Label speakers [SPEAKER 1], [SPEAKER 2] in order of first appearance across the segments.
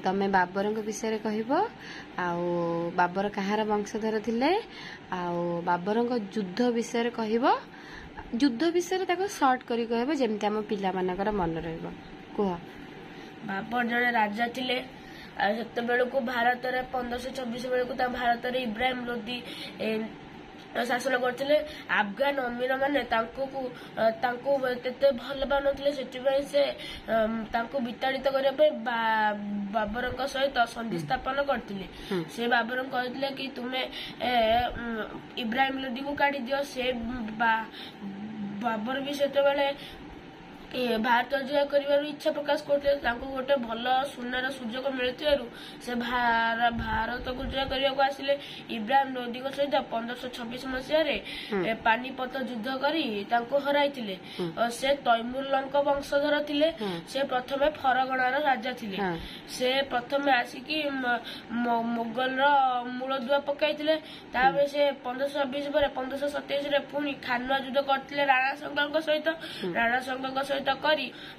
[SPEAKER 1] तमे बाबर विषय कहब बाबर कहार वंशधर थिले बाबर युद्ध विषय कहब युद्ध विषय सर्ट करी कहब जेमती आम पिला मानकर मन रहिबो कुह।
[SPEAKER 2] बाबर जड़े राजा थिले सेते बेलू भारत 1526 बेलू भारत इब्राहिम लोदी शासन करते अफगान अमीर मैंने भल पाने से विताड़ित करने बाबर सहित संधि स्थापन करते से बाबर कहते कि तुम्हें इब्राहिम लोदी को काढ़ी दियो से बाबर भी से भारत जय कर इच्छा प्रकाश करते गोटे भल सुनार सुजोग मिलू से भारत को जय करने को आसिले इब्राहिम लोदी सहित 1526 मसीह पानीपत युद्ध कर हराई से तैमूरलंक वंशधर थिले से प्रथम फरगणार राजा थिले से प्रथम आसिकी मोगल मूलदुआ पकाई तापर से 1526 पर 1527 पुणी खानुआ युद्ध करते राणा संगल सहित राणा संगल सहित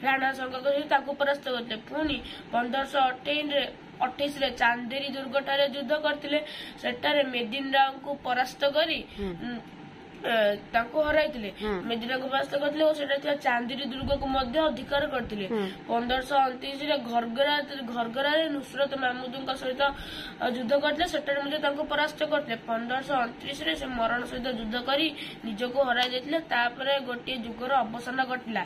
[SPEAKER 2] राणा संगल सहित परास्त करते पुणी 1528 चांदेरी दुर्ग ठारे युद्ध करते सेटारे मेदिन राव को परास्त करी हराई मेदिना को परास्त करते चांदेरी दुर्ग को अधिकार करते 1529 घरगरा नुसरत महमूद सहित युद्ध करते परास्त करते 1529 से मरण सहित युद्ध कर निजको हराई गोटे युगर अवसान घटला।